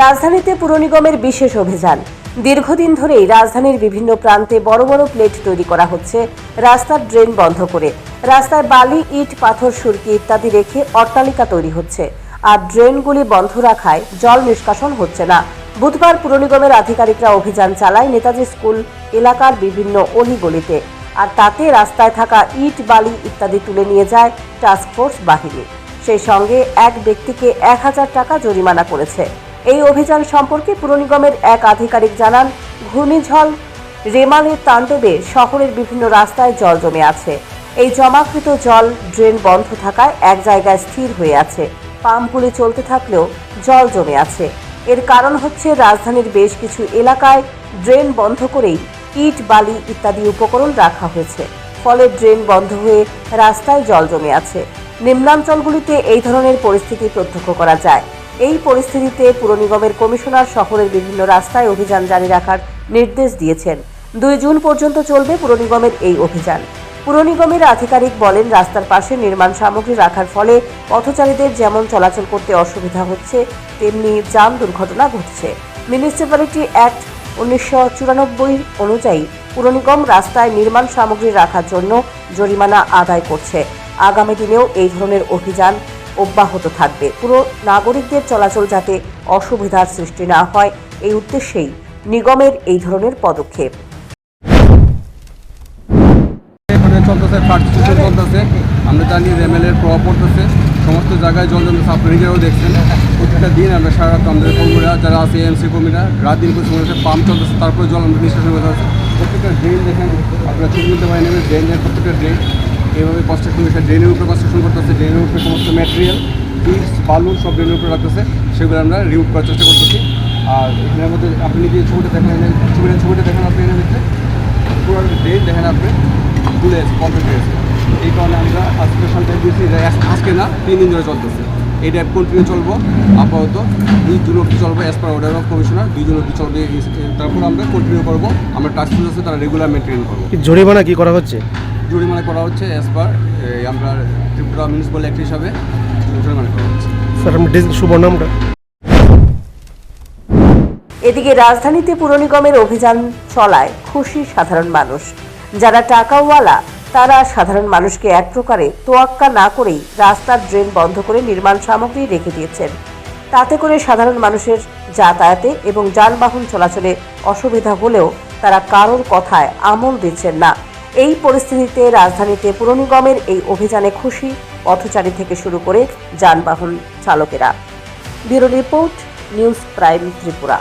রাজধানীতে পুর নিগমের বিশেষ অভিযান। দীর্ঘদিন ধরেই রাজধানীর বিভিন্ন প্রান্তে বড় বড় প্লেট তৈরি করা হচ্ছে রাস্তার ড্রেন বন্ধ করে। রাস্তায় বালি, ইট, পাথর, সুরকি ইত্যাদি রেখে অট্টালিকা তৈরি হচ্ছে, আর ড্রেনগুলি বন্ধ রাখায় জল নিষ্কাশন হচ্ছে না। বুধবার পুর নিগমের আধিকারিকরা অভিযান চালায় নেতাজি স্কুল এলাকার বিভিন্ন অলিগলিতে, আর তাতে রাস্তায় থাকা ইট, বালি ইত্যাদি তুলে নিয়ে যায় টাস্কফোর্স বাহিনী। সেই সঙ্গে এক ব্যক্তিকে 1000 টাকা জরিমানা করেছে। এই অভিযান সম্পর্কে পুর নিগমের এক আধিকারিক জানান, ঘূর্ণিঝড় রেমালের তাণ্ডবে শহরের বিভিন্ন রাস্তায় জল জমে আছে। এই জমাকৃত জল ড্রেন বন্ধ থাকায় এক জায়গায় স্থির হয়ে আছে। পাম্পগুলি চলতে থাকলেও জল জমে আছে। এর কারণ হচ্ছে রাজধানীর বেশ কিছু এলাকায় ড্রেন বন্ধ করেই ইট, বালি ইত্যাদি উপকরণ রাখা হয়েছে। ফলে ড্রেন বন্ধ হয়ে রাস্তায় জল জমে আছে। নিম্নাঞ্চলগুলিতে এই ধরনের পরিস্থিতি প্রত্যক্ষ করা যায়। এই পরিস্থিতিতে পুর নিগমের কমিশনার শহরের বিভিন্ন রাস্তায় অভিযান জারি রাখার নির্দেশ দিয়েছেন। 2 জুন পর্যন্ত চলবে পুর নিগমের এই অভিযান। পুর নিগমের আধিকারিক বলেন, রাস্তার পাশে নির্মাণ সামগ্রী রাখার ফলে পথচারীদের যেমন চলাচল করতে অসুবিধা হচ্ছে, তেমনি যান দুর্ঘটনা ঘটছে। মিউনিসিপ্যালিটি অ্যাক্ট 1994 অনুযায়ী পুর নিগম রাস্তায় নির্মাণ সামগ্রী রাখার জন্য জরিমানা আদায় করছে। আগামী দিনেও এই ধরনের অভিযান অব্যাহত থাকবে। পুরো নাগরিকদের চলাচল যাতে অসুবিধার সৃষ্টি না হয়, এই উদ্দেশ্যেই নিগমের এই ধরনের পদক্ষেপ। আমরা জানি রেমেলের প্রভাব পড়তেছে, সমস্ত জায়গায় জল জমে, আপনারা নিজেরাও দেখছেন। প্রত্যেকটা দিন আমরা সারা রাত আমাদের কর্মীরা যারা আছে, এএমসি কর্মীরা রাত দিন করে সময় পাম্প চলতেছে, তারপরে জল আমরা নিষ্কাশন করতে হচ্ছে। প্রত্যেকটা ড্রেন দেখেন, আপনারা ঠিক বলতে পারেন, ড্রেনের প্রত্যেকটা ড্রেন এইভাবে কনস্ট্রাকশন করছে, ড্রেনের উপরে কনস্ট্রাকশন করতেছে, ড্রেনের উপরে সমস্ত ম্যাটেরিয়াল, ইট, বালু সব ড্রেনের উপরে রাখতেছে, সেগুলো আমরা রিমুভ করার চেষ্টা করতেছি। আর এখানের মধ্যে আপনি যে ছবিটা দেখেন, ছবিটা দেখেন আপনি, এর ভিতরে পুরো ড্রেন দেখেন আপনি তুলে কমপ্লিট হয়েছে। এই কারণে আমরা আজকে সন্ধ্যা দিয়েছি, আজকে না 3 দিন ধরে চলতেছে। এটা কন্টিনিউ চলবো, আপাতত 2 জুন অবধি চলবো, as per order of commissioner 2 June অবধি চলবে। তারপর আমরা কন্টিনিউ করবো। আমরা টাস্ক ফোর্স আছে, তারা রেগুলার মেনটেন করবো। জরিমানা কি করা হচ্ছে? জরিমানা করা হচ্ছে অ্যাজ পার আমরা ত্রিপুরা মিউনিসিপ্যাল অ্যাক্ট হিসাবে জরিমানা করা হচ্ছে। স্যার, আমি শুভ নামটা। এদিকে রাজধানীতে পুর নিগমের অভিযান চলায় খুশি সাধারণ মানুষ। যারা টাকাওয়ালা তারা সাধারণ মানুষকে এক প্রকারে তোয়াক্কা না করেই রাস্তার ড্রেন বন্ধ করে নির্মাণ সামগ্রী রেখে দিয়েছেন। তাতে করে সাধারণ মানুষের যাতায়াতে এবং যানবাহন চলাচলে অসুবিধা হলেও তারা কারোর কথায় আমল দিচ্ছেন না। এই পরিস্থিতিতে রাজধানীতে পুর নিগমের এই অভিযানে খুশি পথচারী থেকে শুরু করে যানবাহন চালকেরা। Bureau report, news prime Tripura.